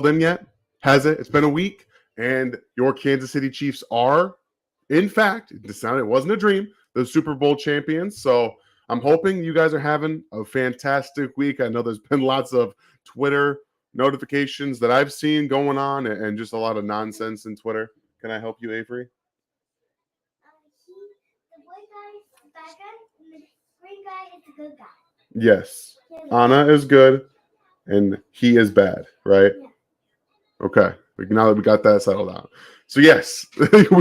in yet? Has it? It's been a week, and your Kansas City Chiefs are, in fact, it wasn't a dream, the Super Bowl champions. So I'm hoping you guys are having a fantastic week. I know there's been lots of Twitter notifications that I've seen going on and just a lot of nonsense in Twitter. Can I help you, Avery? The white guy is the bad guy, and the green guy is the good guy. Yes. Anna is good, and he is bad, right? Yeah. Okay. Now that we got that settled out. So, yes,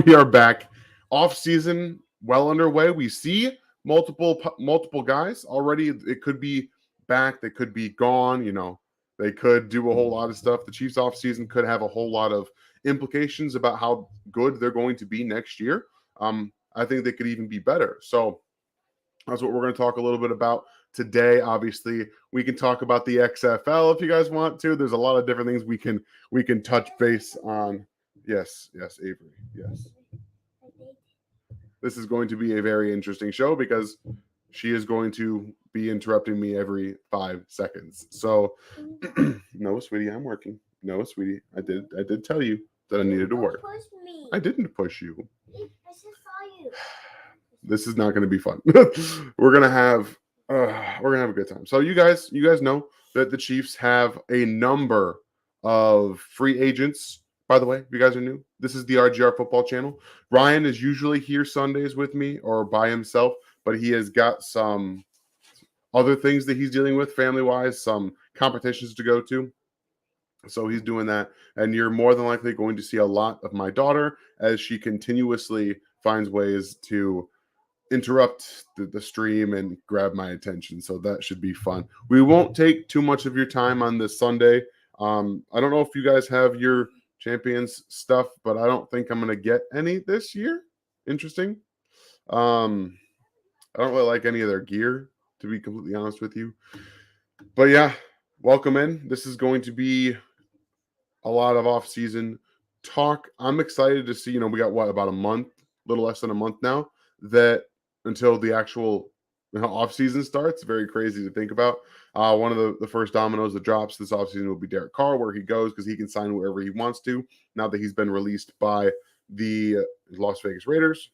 we are back. Off season well underway. We see multiple guys already. It could be back. They could be gone. They could do a whole lot of stuff. The Chiefs off season could have a whole lot of implications about how good they're going to be next year. I think they could even be better. So that's what we're going to talk a little bit about today. Obviously, we can talk about the XFL if you guys want to. There's a lot of different things we can touch base on. Yes, Avery. Yes. This is going to be a very interesting show because she is going to be interrupting me every 5 seconds. So, no, sweetie, I'm working. No, sweetie, I did tell you that I needed to work. Push me. I didn't push you. I just saw you. This is not going to be fun. we're gonna have a good time. So you guys know that the Chiefs have a number of free agents. By the way, if you guys are new, this is the RGR Football Channel. Ryan is usually here Sundays with me or by himself, but he has got some other things that he's dealing with family-wise, some competitions to go to. So he's doing that, and you're more than likely going to see a lot of my daughter as she continuously finds ways to interrupt the stream and grab my attention. So that should be fun. We won't take too much of your time on this Sunday. I don't know if you guys have your champions stuff, but I don't think I'm going to get any this year. Interesting. I don't really like any of their gear, to be completely honest with you. But yeah, welcome in. This is going to be a lot of off-season talk. I'm excited to see, we got about a month, a little less than a month now, that until the actual off-season starts. Very crazy to think about. One of the first dominoes that drops this offseason will be Derek Carr, where he goes, because he can sign wherever he wants to now that he's been released by the Las Vegas Raiders.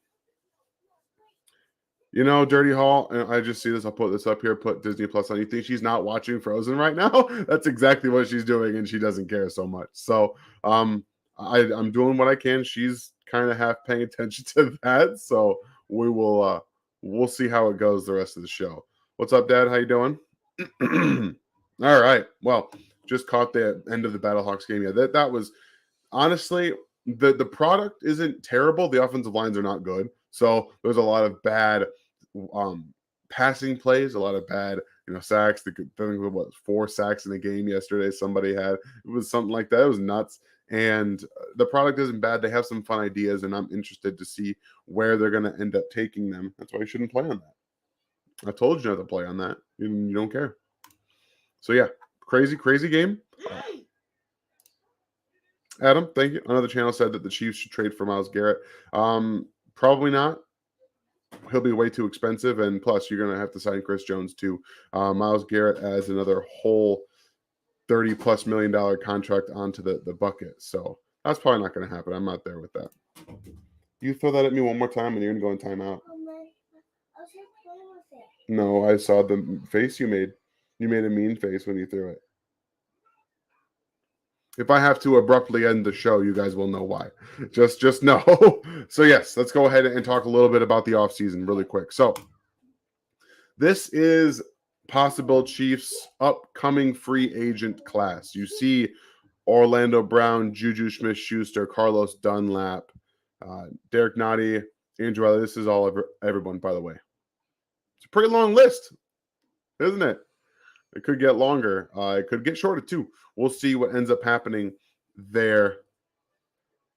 Dirty Hall, and I just see this. I'll put this up here, put Disney Plus on. You think she's not watching Frozen right now? That's exactly what she's doing, and she doesn't care so much. So I'm doing what I can. She's kind of half paying attention to that. So we'll see how it goes the rest of the show. What's up, Dad? How you doing? All right. Well, just caught the end of the Battlehawks game. Yeah, that was honestly the product isn't terrible. The offensive lines are not good. So there's a lot of bad passing plays, a lot of bad sacks. I think it was 4 sacks in the game yesterday. Somebody had, it was something like that. It was nuts. And the product isn't bad. They have some fun ideas, and I'm interested to see where they're going to end up taking them. That's why you shouldn't play on that. I told you not to play on that. You don't care. So yeah, crazy game. Adam, thank you. Another channel said that the Chiefs should trade for Myles Garrett. Probably not. He'll be way too expensive, and plus you're going to have to sign Chris Jones too. Myles Garrett adds another whole $30+ million contract onto the bucket. So that's probably not going to happen. I'm not there with that. You throw that at me one more time, and you're going to go in timeout. No, I saw the face you made. You made a mean face when you threw it. If I have to abruptly end the show, you guys will know why. Just know. So yes, let's go ahead and talk a little bit about the offseason really quick. So this is possible Chiefs upcoming free agent class. You see Orlando Brown, Juju Smith-Schuster, Carlos Dunlap, Derek Nottie, Andrew Elliott. This is all everyone, by the way. It's a pretty long list, isn't it? It could get longer. It could get shorter too. We'll see what ends up happening there.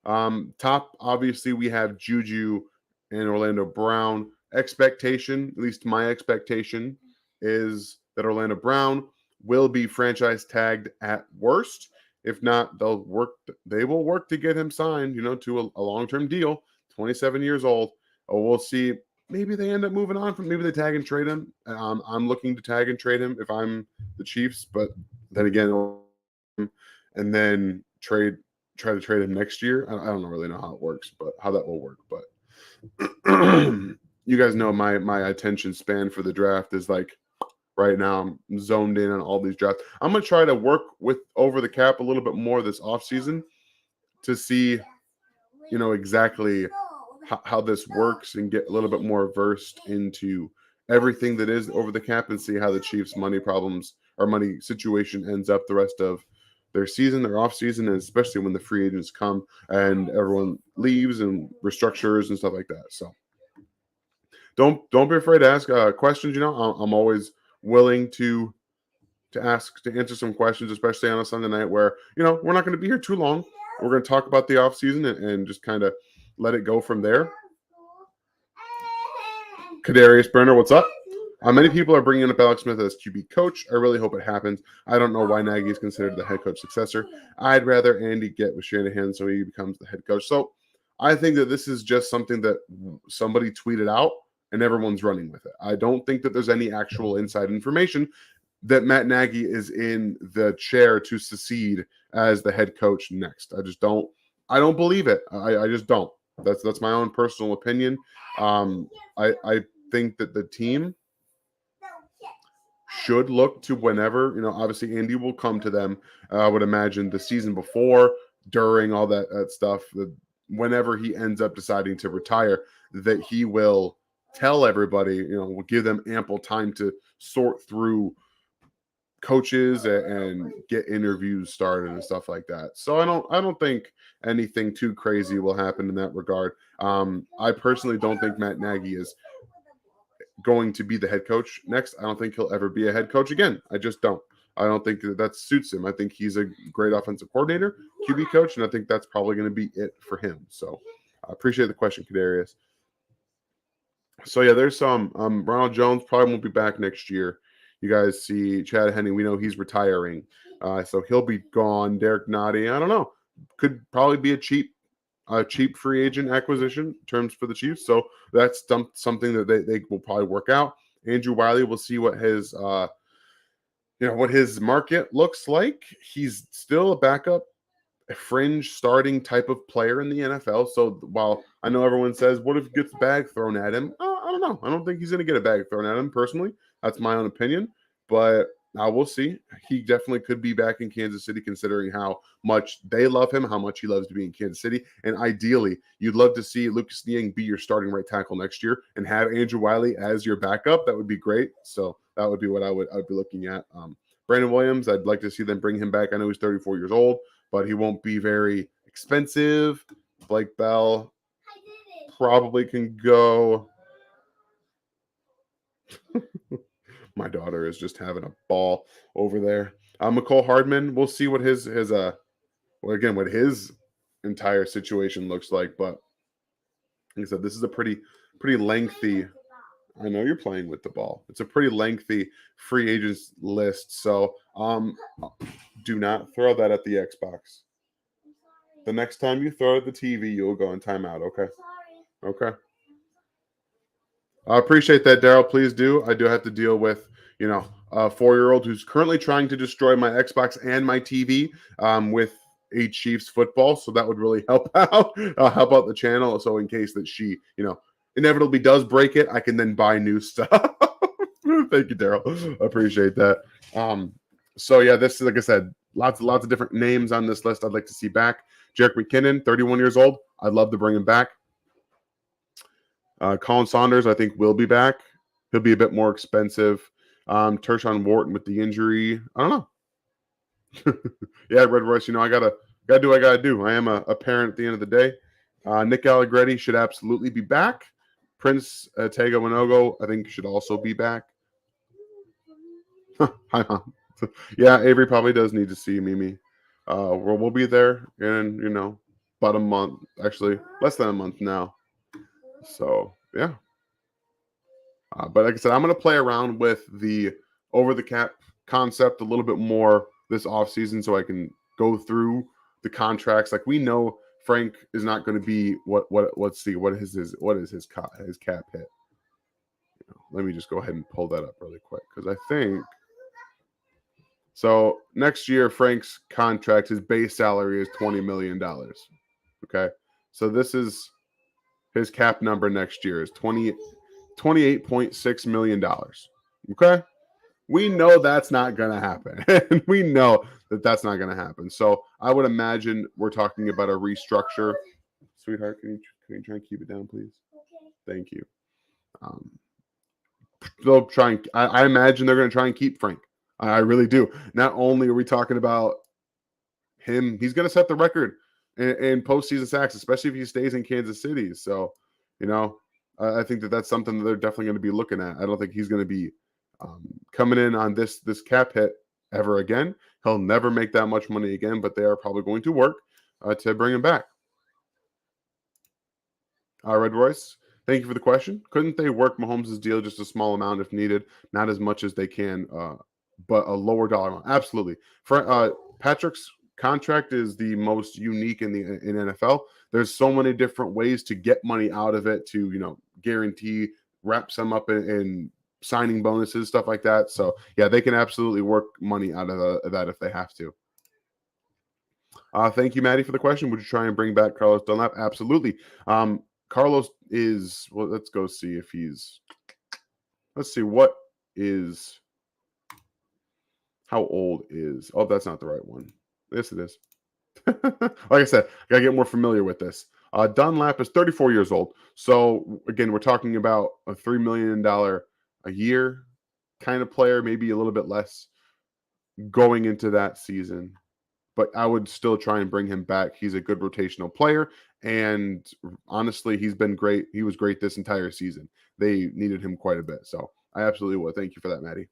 Top, obviously, we have Juju and Orlando Brown. Expectation, at least my expectation, is that Orlando Brown will be franchise tagged at worst. If not, they will work to get him signed, to a long-term deal. 27 years old. We'll see. Maybe they end up moving on maybe they tag and trade him. I'm looking to tag and trade him if I'm the Chiefs, but then again, and then try to trade him next year. I don't really know how it works, but how that will work. But you guys know my attention span for the draft is like right now. I'm zoned in on all these drafts. I'm gonna try to work with over the cap a little bit more this offseason to see, exactly how this works and get a little bit more versed into everything that is over the cap and see how the Chiefs' money problems or money situation ends up the rest of their season, their off season, and especially when the free agents come and everyone leaves and restructures and stuff like that. So don't be afraid to ask questions. I'm always willing to answer some questions, especially on a Sunday night where we're not going to be here too long. We're going to talk about the off season and just kind of let it go from there. Kadarius Burner, what's up? Many people are bringing up Alex Smith as QB coach. I really hope it happens. I don't know why Nagy is considered the head coach successor. I'd rather Andy get with Shanahan so he becomes the head coach. So I think that this is just something that somebody tweeted out and everyone's running with it. I don't think that there's any actual inside information that Matt Nagy is in the chair to succeed as the head coach next. I don't believe it. I just don't. That's my own personal opinion. I think that the team should look to whenever, obviously Andy will come to them. I would imagine the season before, during all that stuff, that whenever he ends up deciding to retire, that he will tell everybody, will give them ample time to sort through coaches and get interviews started and stuff like that. So I don't think anything too crazy will happen in that regard. I personally don't think Matt Nagy is going to be the head coach next. I don't think he'll ever be a head coach again. I just don't. I don't think that suits him. I think he's a great offensive coordinator, QB coach, and I think that's probably going to be it for him. So I appreciate the question, Kadarius. So yeah, there's some Ronald Jones probably won't be back next year. You guys see Chad Henne, we know he's retiring. So he'll be gone. Derek Nottie, I don't know. Could probably be a cheap free agent acquisition terms for the Chiefs. So that's something that they will probably work out. Andrew Wiley, we'll see what his what his market looks like. He's still a backup, a fringe starting type of player in the NFL. So while I know everyone says, what if he gets a bag thrown at him? I don't know. I don't think he's going to get a bag thrown at him personally. That's my own opinion. But we'll see. He definitely could be back in Kansas City considering how much they love him, how much he loves to be in Kansas City. And ideally, you'd love to see Lucas Niang be your starting right tackle next year and have Andrew Wiley as your backup. That would be great. So that would be what I would be looking at. Brandon Williams, I'd like to see them bring him back. I know he's 34 years old, but he won't be very expensive. Blake Bell probably can go. My daughter is just having a ball over there. McCole Hardman, we'll see what his entire situation looks like. But like I said, this is a pretty lengthy. I know you're playing with the ball. It's a pretty lengthy free agents list. So do not throw that at the Xbox. The next time you throw it at the TV, you'll go in timeout. Okay. Okay. I appreciate that, Daryl. Please do. I do have to deal with, a 4-year-old who's currently trying to destroy my Xbox and my TV with a Chiefs football. So that would really help out the channel. So in case that she, inevitably does break it, I can then buy new stuff. Thank you, Daryl. Appreciate that. So yeah, this is, like I said, lots of different names on this list I'd like to see back. Jerick McKinnon, 31 years old. I'd love to bring him back. Colin Saunders, I think, will be back. He'll be a bit more expensive. Tershawn Wharton with the injury. I don't know. Yeah, Red Royce, I gotta do what I gotta do. I am a parent at the end of the day. Nick Allegretti should absolutely be back. Prince Tega Winogo, I think, should also be back. Hi, Mom. Yeah, Avery probably does need to see Mimi. We'll be there in, about a month. Actually, less than a month now. So, yeah. But like I said, I'm going to play around with the over-the-cap concept a little bit more this offseason so I can go through the contracts. Like, we know Frank is not going to be let's see, what is his cap hit? Let me just go ahead and pull that up really quick because I think So next year, Frank's contract, his base salary is $20 million. Okay. So this is his cap number next year is $28.6 million. Okay. We know that's not going to happen. And we know that that's not going to happen. So I would imagine we're talking about a restructure. Sweetheart, can you try and keep it down, please? Okay. Thank you. They'll try and I imagine they're going to try and keep Frank. I really do. Not only are we talking about him, he's going to set the record in postseason sacks, especially if he stays in Kansas City. So, I think that's something that they're definitely going to be looking at. I don't think he's going to be coming in on this cap hit ever again. He'll never make that much money again, but they are probably going to work to bring him back. Red Royce, thank you for the question. Couldn't they work Mahomes' deal just a small amount if needed? Not as much as they can, but a lower dollar amount. Absolutely. For Patrick's contract is the most unique in NFL. There's so many different ways to get money out of it to guarantee, wrap some up in signing bonuses, stuff like that. So yeah, they can absolutely work money out of that if they have to. Thank you, Maddie, for the question. Would you try and bring back Carlos Dunlap? Absolutely. Carlos is, well, let's go see if he's, let's see, how old is, oh, that's not the right one. Yes, it is. Like I said, I got to get more familiar with this. Dunlap is 34 years old. So, again, we're talking about a $3 million a year kind of player, maybe a little bit less going into that season. But I would still try and bring him back. He's a good rotational player. And honestly, he's been great. He was great this entire season. They needed him quite a bit. So I absolutely would. Thank you for that, Maddie.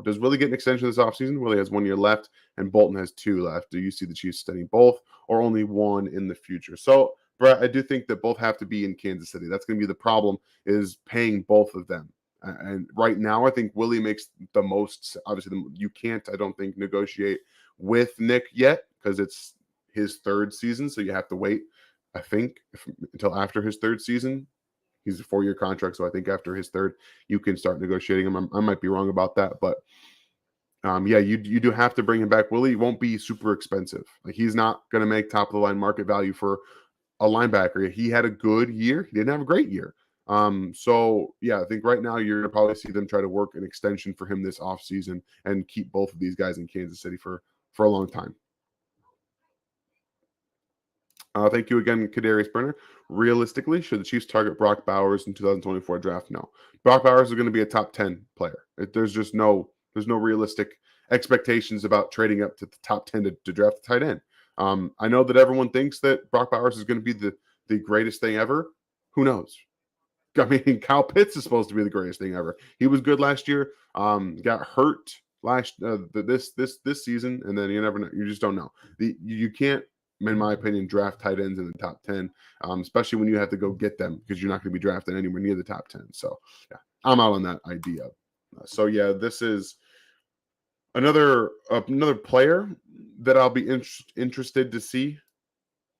Does Willie get an extension this offseason? Willie has 1 year left, and Bolton has 2 left. Do you see the Chiefs extending both or only one in the future? So, Brett, I do think that both have to be in Kansas City. That's going to be the problem, is paying both of them. And right now, I think Willie makes the most. Obviously, you can't, I don't think, negotiate with Nick yet because it's his 3rd season. So you have to wait, I think, until after his 3rd season. He's a 4-year contract, so I think after his 3rd, you can start negotiating him. I might be wrong about that, but yeah, you do have to bring him back. Willie won't be super expensive. Like, he's not going to make top of the line market value for a linebacker. He had a good year. He didn't have a great year. So yeah, I think right now you're going to probably see them try to work an extension for him this offseason and keep both of these guys in Kansas City for a long time. Thank you again, Kadarius Brenner. Realistically, should the Chiefs target Brock Bowers in 2024 draft? No. Brock Bowers is going to be a top 10 player. There's no realistic expectations about trading up to the top 10 to draft a tight end. I know that everyone thinks that Brock Bowers is going to be the greatest thing ever. Who knows? I mean, Kyle Pitts is supposed to be the greatest thing ever. He was good last year. Got hurt this season, and then you never know. You just don't know. You can't, in my opinion, draft tight ends in the top 10, especially when you have to go get them because you're not going to be drafted anywhere near the top 10. So yeah, I'm out on that idea. So yeah, this is another player that I'll be interested to see.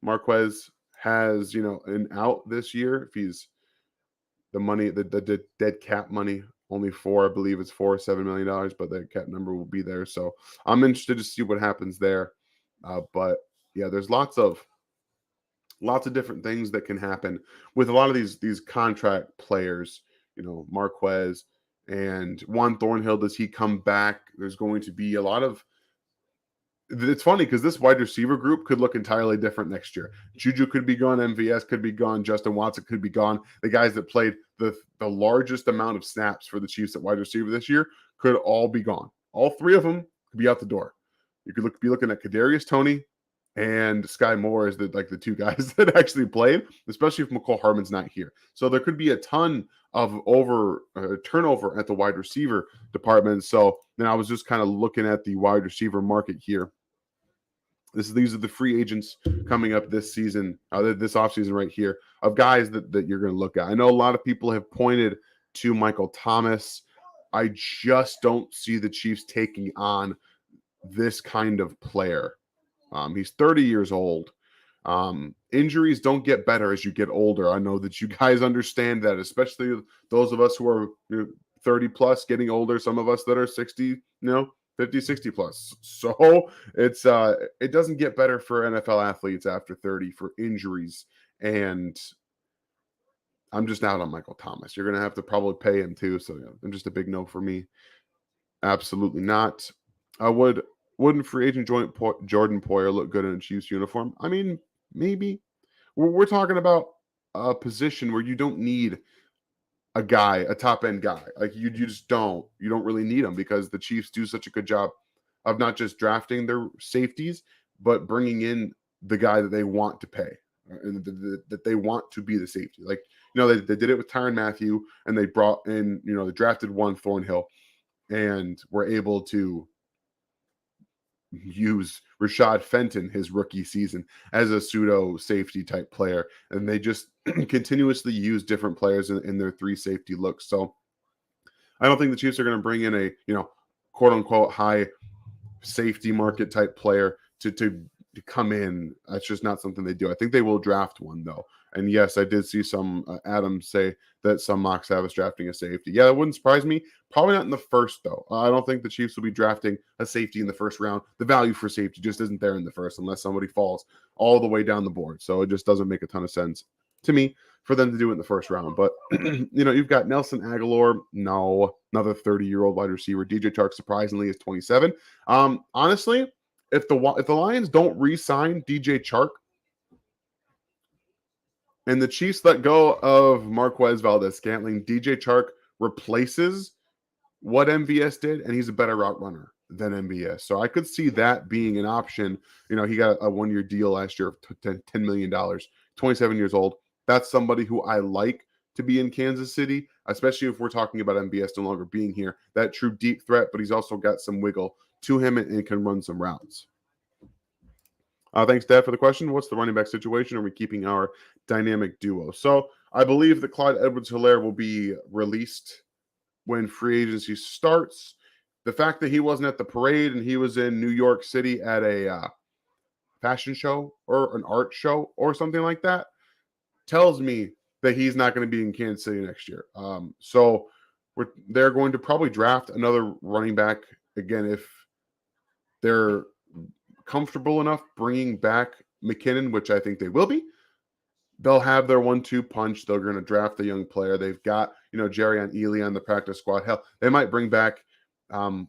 Marquez has an out this year if he's the money, the dead cap money, only I believe it's $7 million, but the cap number will be there. So I'm interested to see what happens there. But yeah, there's lots of different things that can happen with a lot of these contract players. Marquez and Juan Thornhill. Does he come back? There's going to be a lot of. It's funny because this wide receiver group could look entirely different next year. Juju could be gone. MVS could be gone. Justin Watson could be gone. The guys that played the largest amount of snaps for the Chiefs at wide receiver this year could all be gone. All 3 of them could be out the door. You could be looking at Kadarius Toney and Sky Moore as the 2 guys that actually played, especially if McCole Hardman's not here. So there could be a ton of turnover at the wide receiver department. So then I was just kind of looking at the wide receiver market here. These are the free agents coming up this season, this offseason right here, of guys that you're going to look at. I know a lot of people have pointed to Michael Thomas. I just don't see the Chiefs taking on this kind of player. He's 30 years old. Injuries don't get better as you get older. I know that you guys understand that, especially those of us who are 30 plus, getting older. Some of us that are 60, 50, 60 plus. So it's it doesn't get better for NFL athletes after 30 for injuries. And I'm just out on Michael Thomas. You're gonna have to probably pay him too. So yeah, I'm just a big no for me. Absolutely not. I wouldn't free agent Jordan Poyer look good in a Chiefs uniform? I mean, maybe. We're talking about a position where you don't need a guy, a top end guy. Like you just don't. You don't really need them because the Chiefs do such a good job of not just drafting their safeties, but bringing in the guy that they want to pay and that they want to be the safety. Like they did it with Tyrann Mathieu, and they brought in they drafted one Thornhill, and were able to use Rashad Fenton his rookie season as a pseudo safety type player, and they just continuously use different players in their three safety looks. So I don't think the Chiefs are going to bring in a quote unquote high safety market type player to come in. That's just not something they do. I think they will draft one though. And yes, I did see some Adams say that some mocks have us drafting a safety. Yeah, that wouldn't surprise me. Probably not in the first though. I don't think the Chiefs will be drafting a safety in the first round. The value for safety just isn't there in the first unless somebody falls all the way down the board. So it just doesn't make a ton of sense to me for them to do it in the first round. But you've got Nelson Aguilar, no, another 30-year-old wide receiver. DJ Chark surprisingly is 27. Honestly, if the Lions don't re-sign DJ Chark and the Chiefs let go of Marquez Valdez-Scantling, DJ Chark replaces what MVS did, and he's a better route runner than MVS. So I could see that being an option. He got a one-year deal last year of $10 million, 27 years old. That's somebody who I like to be in Kansas City, especially if we're talking about MVS no longer being here. That true deep threat, but he's also got some wiggle to him and can run some routes. Thanks, Dad, for the question. What's the running back situation? Are we keeping our dynamic duo? So I believe that Clyde Edwards-Helaire will be released when free agency starts. The fact that he wasn't at the parade and he was in New York City at a fashion show or an art show or something like that tells me that he's not going to be in Kansas City next year. So they're going to probably draft another running back again if they're comfortable enough bringing back McKinnon, which I think they will be. They'll have their 1-2 punch. They're going to draft a young player. They've got, Jerry on Ely on the practice squad. Hell, they might bring back Melvin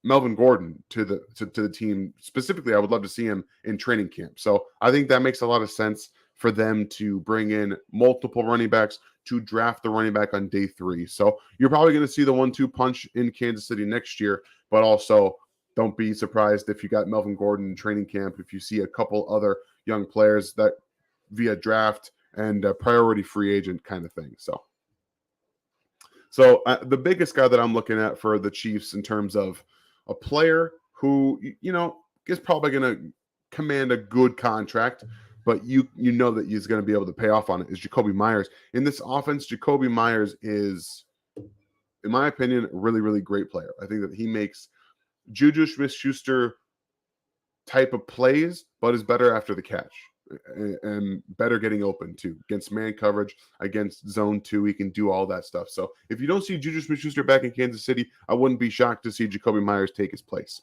Gordon to the team. Specifically, I would love to see him in training camp. So I think that makes a lot of sense for them to bring in multiple running backs to draft the running back on day 3. So you're probably going to see the 1-2 punch in Kansas City next year, but also don't be surprised if you got Melvin Gordon in training camp, if you see a couple other young players that via draft and a priority free agent kind of thing. So the biggest guy that I'm looking at for the Chiefs in terms of a player who, is probably going to command a good contract, but you know that he's going to be able to pay off on it, is Jacoby Myers. In this offense, Jacoby Myers is, in my opinion, a really, really great player. I think that he makes Juju Smith-Schuster type of plays, but is better after the catch and better getting open too against man coverage, against zone 2. He can do all that stuff. So if you don't see Juju Smith-Schuster back in Kansas City, I wouldn't be shocked to see Jacoby Myers take his place.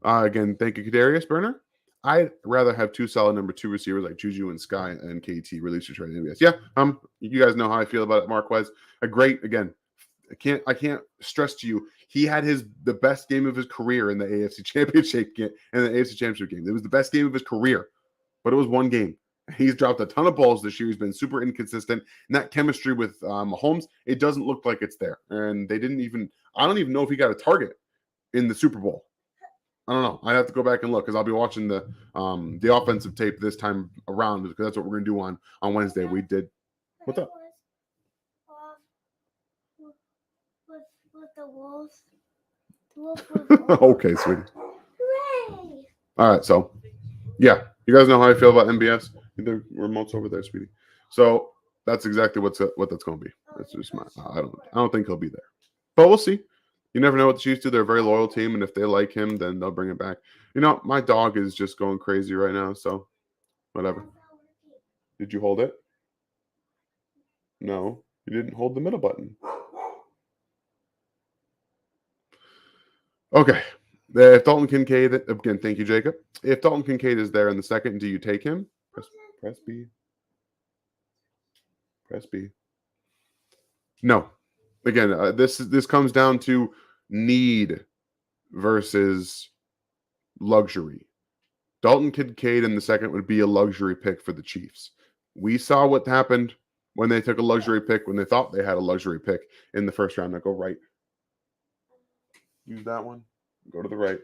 Again, thank you, Kadarius Burner. I'd rather have 2 solid number 2 receivers like Juju and Sky and KT released to trade NBS. Yeah, you guys know how I feel about Marquez. I can't stress to you, he had the best game of his career in the AFC Championship game. It was the best game of his career, but it was one game. He's dropped a ton of balls this year. He's been super inconsistent. And that chemistry with Mahomes, it doesn't look like it's there. And I don't even know if he got a target in the Super Bowl. I don't know. I have to go back and look because I'll be watching the offensive tape this time around because that's what we're going to do on Wednesday. We did. What's up? With the wolves. Okay, sweetie. Hooray! All right, so yeah, you guys know how I feel about MBS. The remote's over there, sweetie. So that's exactly what that's going to be. That's just I don't think he'll be there, but we'll see. You never know what the Chiefs do. They're a very loyal team, and if they like him, then they'll bring it back. My dog is just going crazy right now, so whatever. Did you hold it? No, you didn't hold the middle button. Okay. If Dalton Kincaid, again, thank you, Jacob. If Dalton Kincaid is there in the second, do you take him? Press B. Press B. No. Again, this comes down to need versus luxury. Dalton Kincaid in the second would be a luxury pick for the Chiefs. We saw what happened when they took a luxury pick, when they thought they had a luxury pick in the first round. Now go right. Use that one. Go to the right.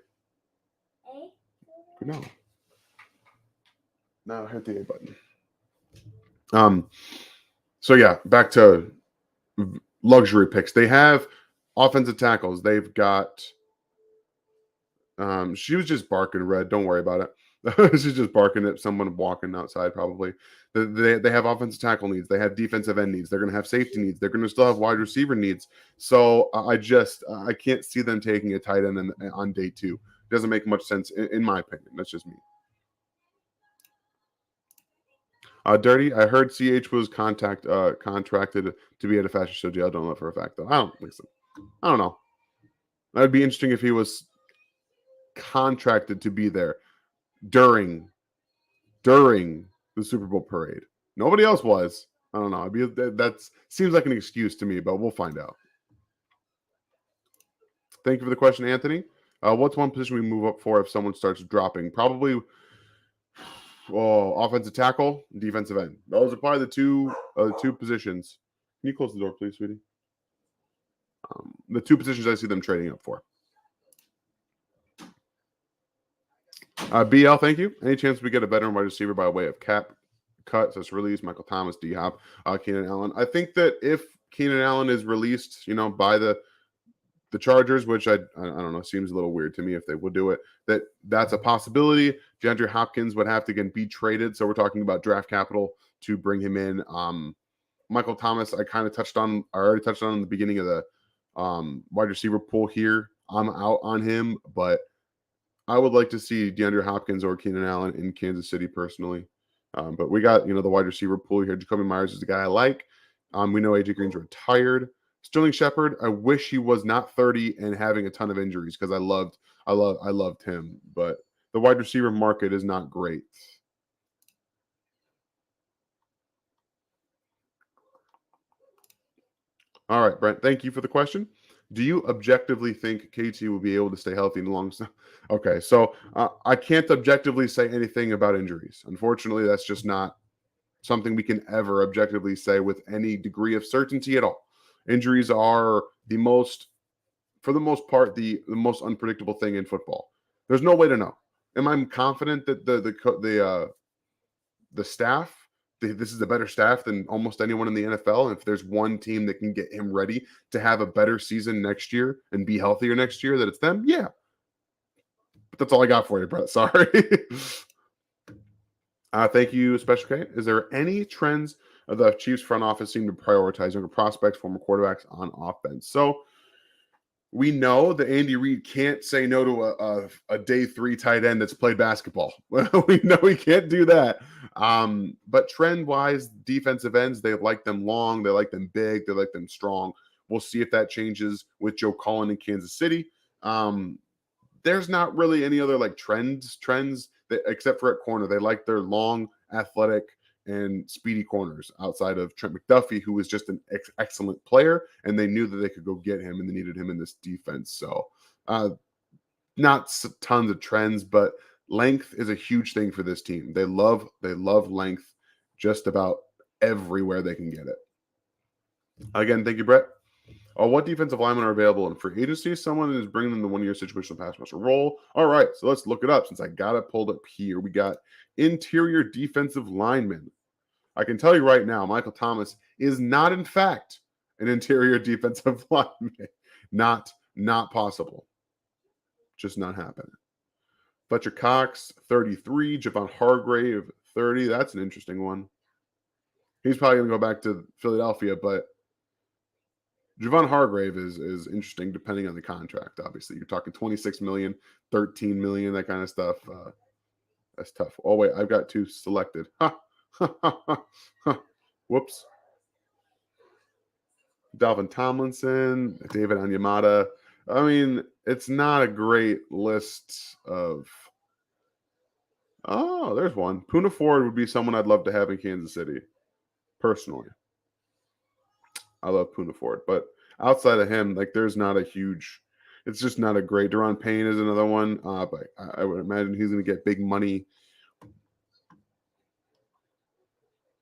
A. No. No, hit the A button. So yeah, back to luxury picks. They have offensive tackles. They've got she was just barking, Red. Don't worry about it. She's just barking at someone walking outside, probably. They have offensive tackle needs. They have defensive end needs. They're going to have safety needs. They're going to still have wide receiver needs. So I can't see them taking a tight end on day 2. It doesn't make much sense in my opinion. That's just me. Dirty. I heard CH was contracted to be at a fashion show deal. I don't know for a fact though. I don't think so. I don't know. That'd be interesting if he was contracted to be there during the Super Bowl parade. Nobody else was. I don't know. That seems like an excuse to me, but we'll find out. Thank you for the question, Anthony. What's one position we move up for if someone starts dropping? Probably offensive tackle, defensive end. Those are probably the two positions. Can you close the door, please, sweetie? The two positions I see them trading up for. BL, thank you. Any chance we get a veteran wide receiver by way of cap cuts as released? Michael Thomas, D Hop, Keenan Allen. I think that if Keenan Allen is released, by the Chargers, which I don't know, seems a little weird to me if they would do it, that's a possibility. DeAndre Hopkins would have to again be traded, so we're talking about draft capital to bring him in. Michael Thomas, I already touched on in the beginning of the wide receiver pool here. I'm out on him, but I would like to see DeAndre Hopkins or Keenan Allen in Kansas City personally. But we got, the wide receiver pool here. Jacoby Myers is the guy I like. We know AJ Green's retired. Sterling Shepard, I wish he was not 30 and having a ton of injuries because I loved him. But the wide receiver market is not great. All right, Brent, thank you for the question. Do you objectively think KT will be able to stay healthy in the long term? Okay, so I can't objectively say anything about injuries. Unfortunately, that's just not something we can ever objectively say with any degree of certainty at all. Injuries are for the most part, the most unpredictable thing in football. There's no way to know. Am I confident that the staff, this is a better staff than almost anyone in the NFL? And if there's one team that can get him ready to have a better season next year and be healthier next year, that it's them, yeah. But that's all I got for you, Brett. Sorry. Thank you, Special K. Is there any trends the Chiefs front office seem to prioritize younger prospects, former quarterbacks on offense? So we know that Andy Reid can't say no to a day 3 tight end that's played basketball. We know he can't do that. But trend-wise, defensive ends, they like them long, they like them big, they like them strong. We'll see if that changes with Joe Cullen in Kansas City. There's not really any other trends that, except for at corner. They like their long, athletic, and speedy corners outside of Trent McDuffie, who was just an excellent player, and they knew that they could go get him, and they needed him in this defense. So not tons of trends, but length is a huge thing for this team. They love length just about everywhere they can get it. Again, thank you, Brett. What defensive linemen are available in free agency? Someone is bringing them the 1-year situational pass rusher role. All right, so let's look it up since I got it pulled up here. We got interior defensive linemen. I can tell you right now, Michael Thomas is not, in fact, an interior defensive lineman. Not possible. Just not happening. Fletcher Cox, 33. Javon Hargrave, 30. That's an interesting one. He's probably going to go back to Philadelphia, but Javon Hargrave is interesting depending on the contract, obviously. You're talking 26 million, 13 million, that kind of stuff. That's tough. Oh, wait, I've got 2 selected. Whoops. Dalvin Tomlinson, David Onyemata. I mean, it's not a great list of. Oh, there's one. Puna Ford would be someone I'd love to have in Kansas City, personally. I love Puna Ford, but outside of him, like there's not a huge. It's just not a great. Deron Payne is another one, but I would imagine he's going to get big money.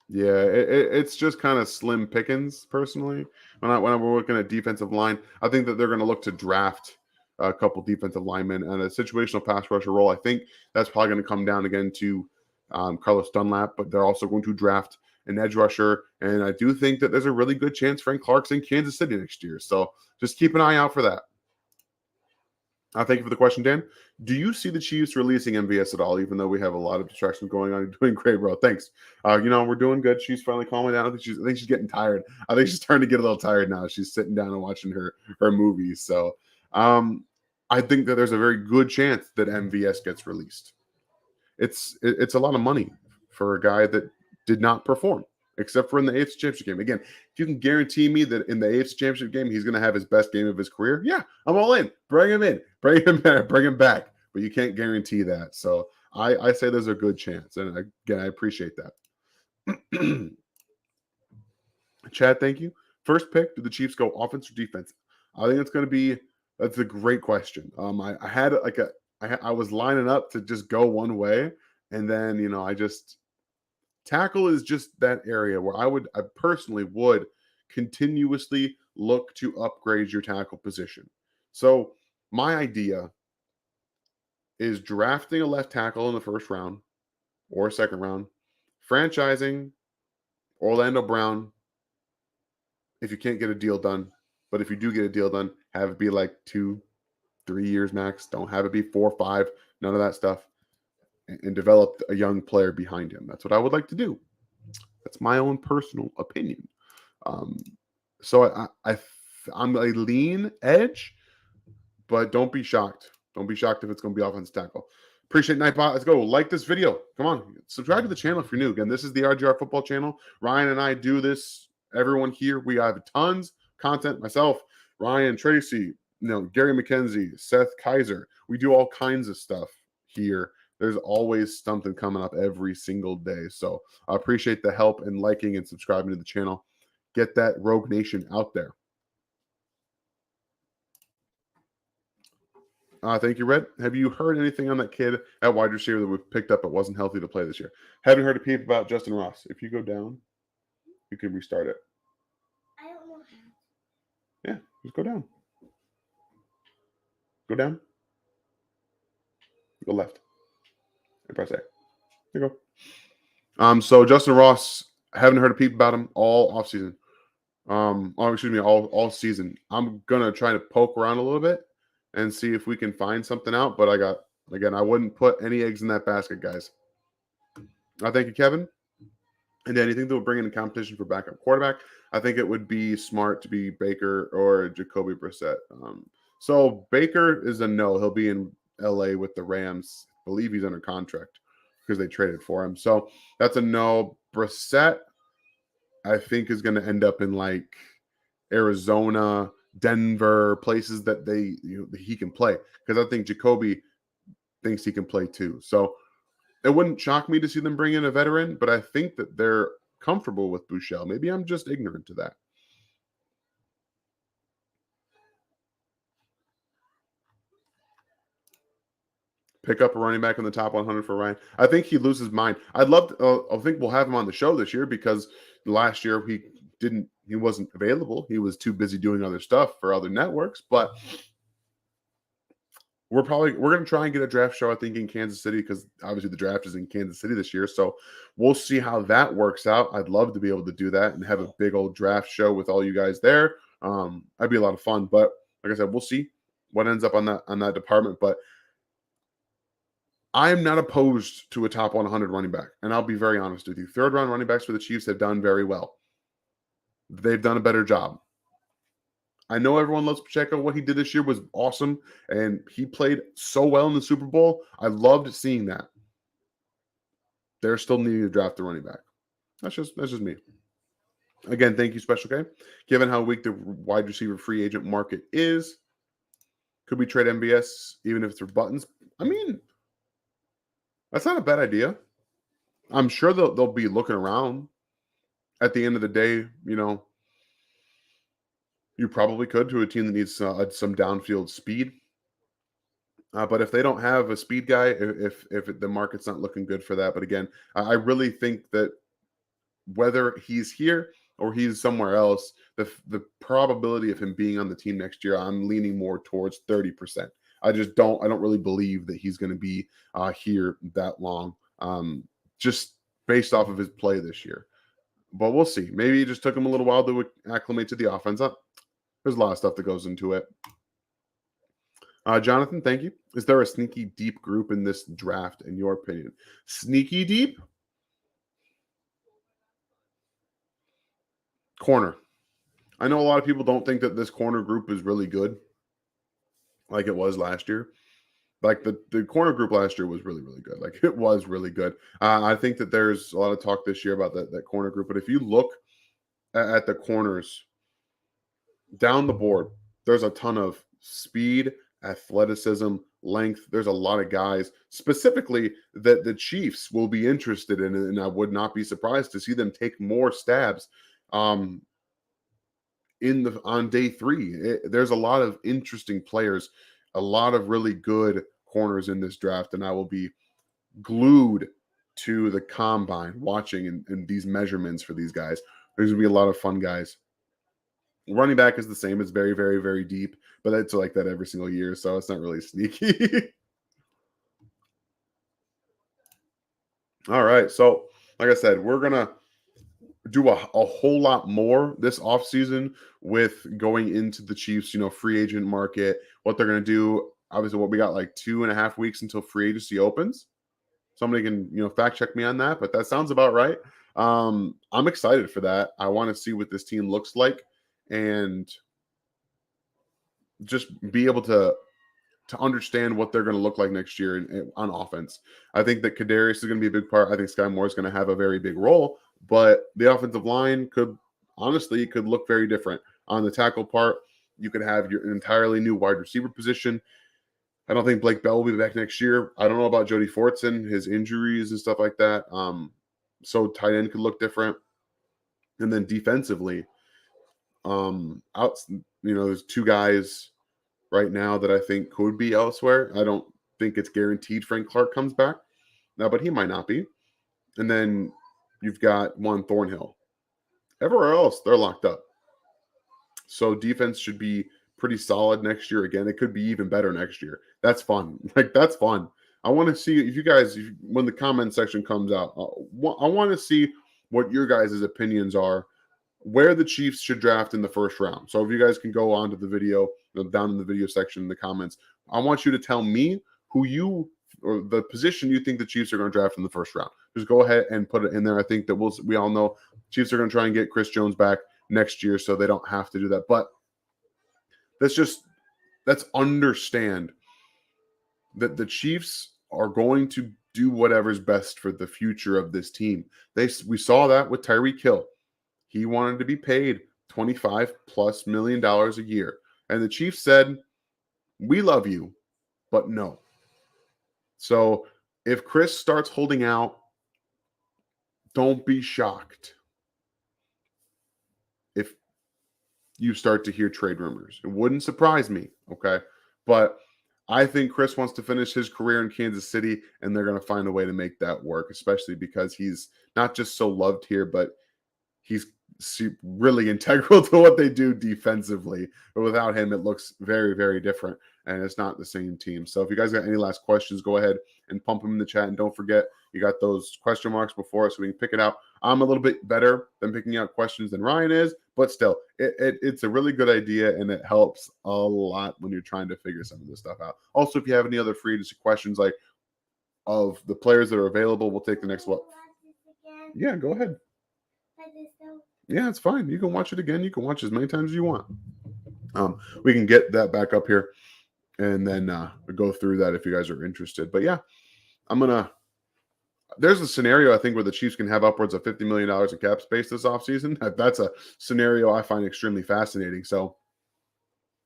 Yeah, it's just kind of slim pickings, personally. When we're looking at defensive line, I think that they're going to look to draft a couple defensive linemen and a situational pass rusher role. I think that's probably going to come down again to Carlos Dunlap, but they're also going to draft an edge rusher, and I do think that there's a really good chance Frank Clark's in Kansas City next year. So just keep an eye out for that. Thank you for the question, Dan. Do you see the Chiefs releasing MVS at all, even though we have a lot of distractions going on? You're doing great, bro. Thanks. We're doing good. She's finally calming down. I think she's getting tired. I think she's starting to get a little tired now. She's sitting down and watching her movies. So I think that there's a very good chance that MVS gets released. It's a lot of money for a guy that did not perform, except for in the AFC Championship game. Again, if you can guarantee me that in the AFC Championship game he's going to have his best game of his career, yeah, I'm all in. Bring him in. Bring him back. But you can't guarantee that. So I say there's a good chance. And again, I appreciate that. Chad, thank you. First pick, do the Chiefs go offense or defense? I think that's a great question. I had I was lining up to just go one way, and then tackle is just that area where I personally would continuously look to upgrade your tackle position. So my idea is drafting a left tackle in the first round or second round, franchising Orlando Brown if you can't get a deal done. But if you do get a deal done, have it be like 2-3 years max. Don't have it be 4 or 5. None of that stuff. And develop a young player behind him. That's what I would like to do. That's my own personal opinion. So I'm a lean edge, but don't be shocked. Don't be shocked if it's going to be offensive tackle. Appreciate Nightbot. Let's go. Like this video. Come on. Subscribe to the channel if you're new. Again, this is the RGR Football channel. Ryan and I do this. Everyone here, we have tons of content. Myself, Ryan, Tracy, Gary McKenzie, Seth Kaiser. We do all kinds of stuff here. There's always something coming up every single day. So I appreciate the help and liking and subscribing to the channel. Get that Rogue Nation out there. Thank you, Red. Have you heard anything on that kid at wide receiver that we picked up but wasn't healthy to play this year? Haven't heard a peep about Justin Ross. If you go down, you can restart it. I don't know how. Yeah, just go down. Go down. Go left. And press A. There you go. So Justin Ross, haven't heard a peep about him all offseason. All season. I'm gonna try to poke around a little bit and see if we can find something out. But I wouldn't put any eggs in that basket, guys. Thank you, Kevin. And anything that will bring in a competition for backup quarterback, I think it would be smart to be Baker or Jacoby Brissett. So Baker is a no. He'll be in LA with the Rams. I believe he's under contract because they traded for him. So that's a no. Brissett, I think, is going to end up in like Arizona, Denver, places that he can play, because I think Jacoby thinks he can play too. So it wouldn't shock me to see them bring in a veteran, but I think that they're comfortable with Bouchel. Maybe I'm just ignorant to that. Pick up a running back in the top 100 for Ryan. I think he loses his mind. I think we'll have him on the show this year, because last year he wasn't available. He was too busy doing other stuff for other networks. But we're going to try and get a draft show, I think, in Kansas City, because obviously the draft is in Kansas City this year. So we'll see how that works out. I'd love to be able to do that and have a big old draft show with all you guys there. That'd be a lot of fun. But like I said, we'll see what ends up on that department. But I'm not opposed to a top 100 running back. And I'll be very honest with you. Third round running backs for the Chiefs have done very well. They've done a better job. I know everyone loves Pacheco. What he did this year was awesome, and he played so well in the Super Bowl. I loved seeing that. They're still needing to draft the running back. That's just me. Again, thank you, Special K. Given how weak the wide receiver free agent market is, Could we trade MBS even if it's for buttons? I mean, that's not a bad idea. I'm sure they'll be looking around. At the end of the day, you probably could to a team that needs some downfield speed. But if they don't have a speed guy, if the market's not looking good for that, but again, I really think that whether he's here or he's somewhere else, the probability of him being on the team next year, I'm leaning more towards 30%. I don't really believe that he's going to be here that long, just based off of his play this year. But we'll see. Maybe it just took him a little while to acclimate to the offense. There's a lot of stuff that goes into it. Jonathan, thank you. Is there a sneaky deep group in this draft, in your opinion? Sneaky deep? Corner. I know a lot of people don't think that this corner group is really good like it was last year. Like the corner group last year was really, really good. Like it was really good. I think that there's a lot of talk this year about that corner group. But if you look at the corners down the board, there's a ton of speed, athleticism, length. There's a lot of guys specifically that the Chiefs will be interested in, and I would not be surprised to see them take more stabs on day 3. There's a lot of interesting players, a lot of really good corners in this draft, and I will be glued to the combine watching and these measurements for these guys. There's gonna be a lot of fun guys. Running back is the same. It's very, very, very deep, but it's like that every single year, so it's not really sneaky. All right, so like I said, we're gonna do a whole lot more this offseason with going into the Chiefs, free agent market, what they're gonna do. Obviously, what we got like 2.5 weeks until free agency opens. Somebody can, fact check me on that, but that sounds about right. I'm excited for that. I want to see what this team looks like and just be able to understand what they're going to look like next year on offense. I think that Kadarius is going to be a big part. I think Sky Moore is going to have a very big role, but the offensive line could look very different. On the tackle part, you could have your entirely new wide receiver position. I don't think Blake Bell will be back next year. I don't know about Jody Fortson, his injuries and stuff like that. So tight end could look different. And then defensively, there's 2 guys right now that I think could be elsewhere. I don't think it's guaranteed Frank Clark comes back now, but he might not be. And then you've got one Thornhill. Everywhere else, they're locked up. So defense should be pretty solid next year. Again, it could be even better next year. That's fun. That's fun. I want to see if you guys, when the comment section comes out, I want to see what your guys' opinions are, where the Chiefs should draft in the first round. So if you guys can go on to the video, down in the video section in the comments, I want you to tell me or the position you think the Chiefs are going to draft in the first round. Just go ahead and put it in there. I think that we all know Chiefs are going to try and get Chris Jones back next year, so they don't have to do that. But let's understand that the Chiefs are going to do whatever's best for the future of this team. We saw that with Tyreek Hill. He wanted to be paid $25+ million a year. And the Chiefs said, we love you, but no. So if Chris starts holding out, don't be shocked if you start to hear trade rumors. It wouldn't surprise me, okay? But I think Chris wants to finish his career in Kansas City, and they're going to find a way to make that work, especially because he's not just so loved here, but he's really integral to what they do defensively. But without him, it looks very, very different, and it's not the same team. So if you guys got any last questions, go ahead and pump them in the chat. And don't forget, you got those question marks before us so we can pick it out. I'm a little bit better than picking out questions than Ryan is, but still, it's a really good idea, and it helps a lot when you're trying to figure some of this stuff out. Also, if you have any other free agency questions, like of the players that are available, we'll take the next one. Yeah, go ahead. Yeah, it's fine. You can watch it again. You can watch as many times as you want. We can get that back up here and then go through that if you guys are interested. But yeah, there's a scenario I think where the Chiefs can have upwards of $50 million in cap space this offseason. That's a scenario I find extremely fascinating. So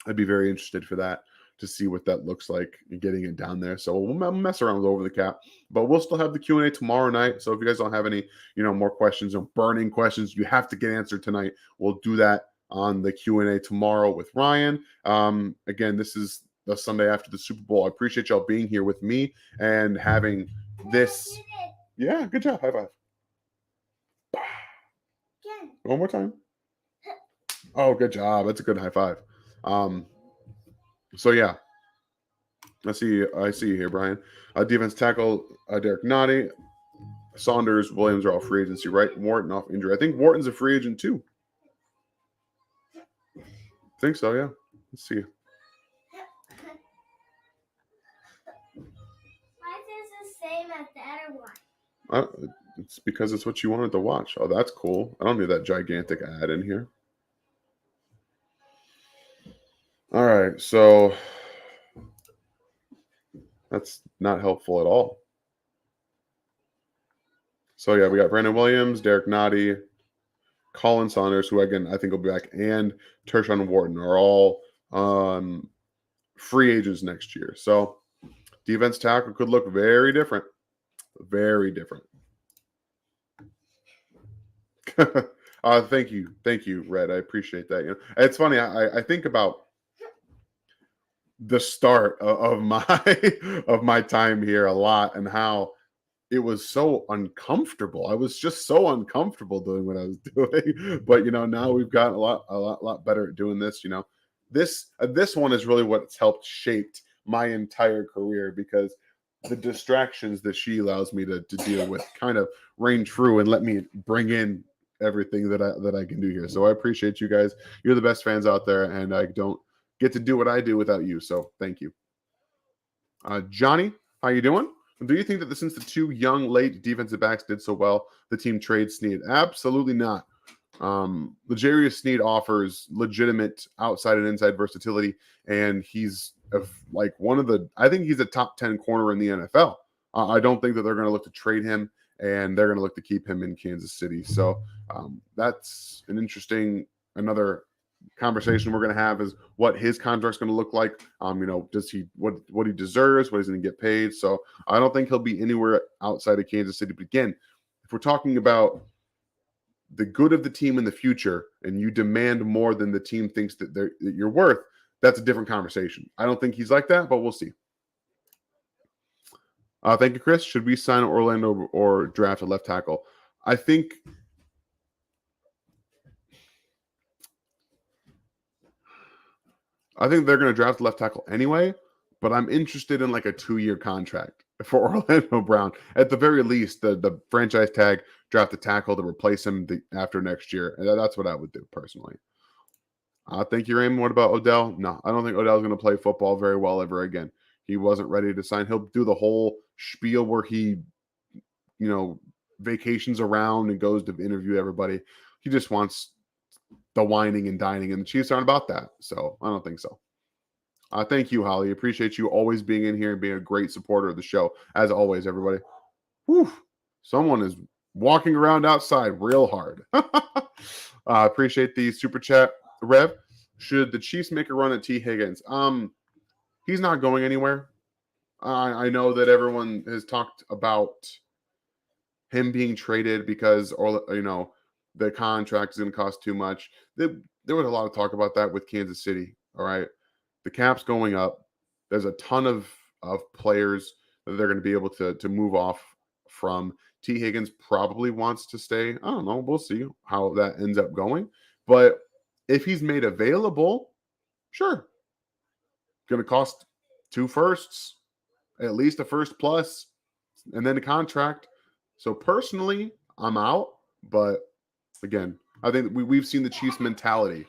I'd be very interested for that. to see what that looks like and getting it down there. So we'll mess around with over the cap, but we'll still have the Q&A tomorrow night. So if you guys don't have any, more questions or burning questions you have to get answered tonight, we'll do that on the Q&A tomorrow with Ryan. Again, this is the Sunday after the Super Bowl. I appreciate y'all being here with me and having this. Yeah, good job. High five. Again. One more time. Oh, good job. That's a good high five. So yeah, I see you here, Brian. Defense tackle Derek Nottie, Saunders, Williams are all free agency, right? Wharton off injury. I think Wharton's a free agent too. I think so, yeah. Let's see. Why is this the same as the other one? It's because it's what you wanted to watch. Oh, that's cool. I don't need that gigantic ad in here. All right, so that's not helpful at all. So yeah, we got Brandon Williams, Derek Nottie, Colin Saunders, who again I think will be back, and Tershawn Wharton are all free agents next year. So defense tackle could look very different. Very different. Thank you, Red. I appreciate that. It's funny. I think about the start of my time here a lot, and how it was so uncomfortable. I was just so uncomfortable doing what I was doing. But now we've gotten a lot better at doing this. This one is really what's helped shaped my entire career, because the distractions that she allows me to deal with kind of reign true and let me bring in everything that I can do here. So I appreciate you guys. You're the best fans out there, and I don't get to do what I do without you. So thank you. Johnny, how you doing? Do you think that since the two young late defensive backs did so well, the team trades Snead? Absolutely not. L'Jarius Sneed offers legitimate outside and inside versatility, and he's I think he's a top 10 corner in the NFL. I don't think that they're going to look to trade him, and they're going to look to keep him in Kansas City. So that's an interesting, another conversation we're going to have, is what his contract's going to look like. Does he what he deserves, what he's going to get paid. So I don't think he'll be anywhere outside of Kansas City. But again, if we're talking about the good of the team in the future, and you demand more than the team thinks that you're worth, that's a different conversation. I don't think he's like that, but we'll see. Thank you, Chris. Should we sign Orlando or draft a left tackle? I think they're going to draft left tackle anyway, but I'm interested in like a 2-year contract for Orlando Brown. At the very least, the franchise tag, draft the tackle to replace him after next year. And that's what I would do personally. Thank you, Raymond. What about Odell? No, I don't think Odell's going to play football very well ever again. He wasn't ready to sign. He'll do the whole spiel where he, vacations around and goes to interview everybody. He just wants the whining and dining, and the Chiefs aren't about that. So I don't think so. Thank you, Holly. Appreciate you always being in here and being a great supporter of the show. As always, everybody. Whew, someone is walking around outside real hard. Appreciate the super chat, Rev. Should the Chiefs make a run at T. Higgins? He's not going anywhere. I know that everyone has talked about him being traded because, the contract is going to cost too much. There was a lot of talk about that with Kansas City. All right. The cap's going up. There's a ton of players that they're going to be able to move off from. T. Higgins probably wants to stay. I don't know. We'll see how that ends up going. But if he's made available, sure. Going to cost 2 firsts, at least a first plus, and then a contract. So personally, I'm out. But again, I think we've seen the Chiefs mentality.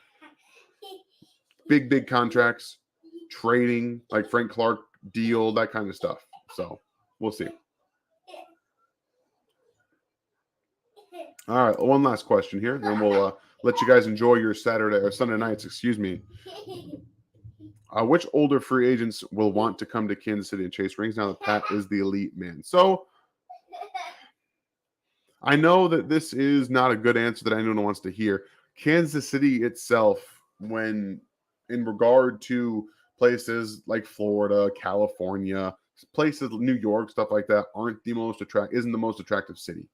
Big contracts, trading, like Frank Clark deal, that kind of stuff. So we'll see. All right, one last question here, and we'll let you guys enjoy your Saturday or Sunday nights. Excuse me. Which older free agents will want to come to Kansas City and chase rings now that Pat is the elite man? So I know that this is not a good answer that anyone wants to hear. Kansas City itself, when in regard to places like Florida, California, places New York, stuff like that isn't the most attractive city.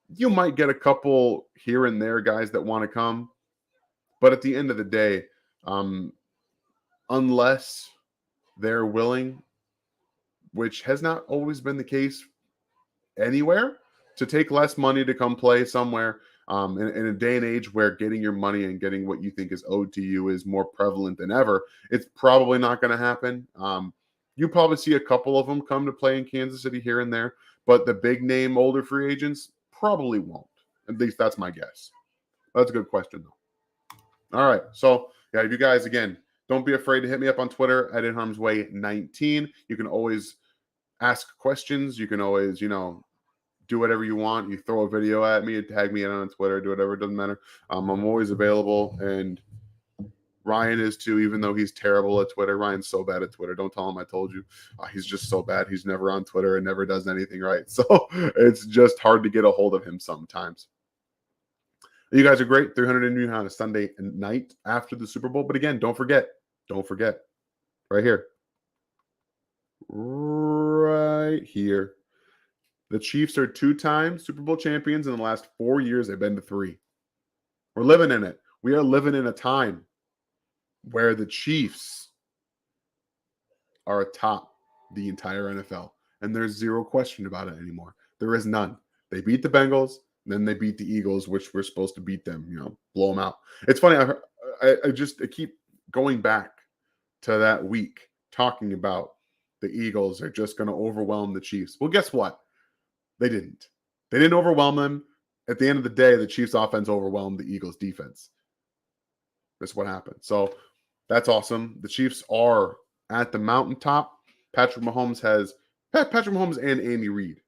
You might get a couple here and there guys that want to come, but at the end of the day, unless they're willing, which has not always been the case anywhere, to take less money to come play somewhere, in a day and age where getting your money and getting what you think is owed to you is more prevalent than ever, it's probably not going to happen. You probably see a couple of them come to play in Kansas City here and there, but the big name older free agents probably won't. At least that's my guess. That's a good question, though. All right. So, yeah, if you guys, again, don't be afraid to hit me up on Twitter at InHarmsWay19. You can always ask questions. You can always, do whatever you want. You throw a video at me and tag me in on Twitter, do whatever. It doesn't matter. I'm always available. And Ryan is too, even though he's terrible at Twitter. Ryan's so bad at Twitter. Don't tell him I told you. He's just so bad. He's never on Twitter and never does anything right. So it's just hard to get a hold of him sometimes. You guys are great. 300 in you on a Sunday night after the Super Bowl. But again, don't forget, right here. The Chiefs are 2-time Super Bowl champions. In the last 4 years, they've been to 3. We're living in it. We are living in a time where the Chiefs are atop the entire NFL. And there's zero question about it anymore. There is none. They beat the Bengals, then they beat the Eagles, which we're supposed to beat them, blow them out. It's funny. I keep going back to that week talking about the Eagles are just going to overwhelm the Chiefs. Well, guess what? They didn't. They didn't overwhelm them. At the end of the day, the Chiefs offense overwhelmed the Eagles defense. That's what happened. So that's awesome. The Chiefs are at the mountaintop. Patrick Mahomes and Andy Reid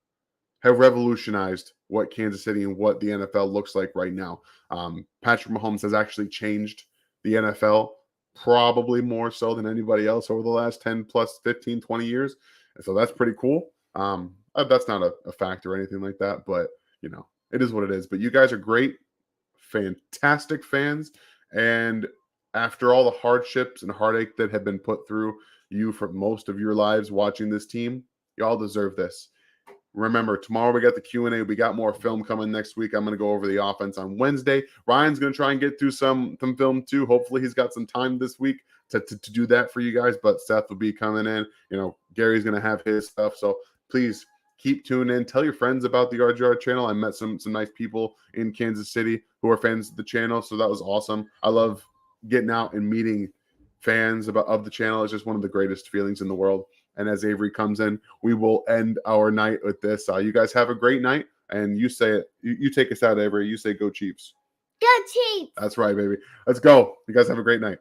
have revolutionized what Kansas City and what the NFL looks like right now. Patrick Mahomes has actually changed the NFL probably more so than anybody else over the last 10 plus 15, 20 years. And so that's pretty cool. That's not a fact or anything like that, but it is what it is. But you guys are great, fantastic fans. And after all the hardships and heartache that have been put through you for most of your lives watching this team, y'all deserve this. Remember, tomorrow we got the Q&A. We got more film coming next week. I'm going to go over the offense on Wednesday. Ryan's going to try and get through some film too. Hopefully he's got some time this week to do that for you guys. But Seth will be coming in. Gary's going to have his stuff. So please keep tuning in. Tell your friends about the RGR channel. I met some nice people in Kansas City who are fans of the channel. So that was awesome. I love getting out and meeting fans of the channel. It's just one of the greatest feelings in the world. And as Avery comes in, we will end our night with this. You guys have a great night. And you say it. You take us out, Avery. You say go Chiefs. Go Chiefs. That's right, baby. Let's go. You guys have a great night.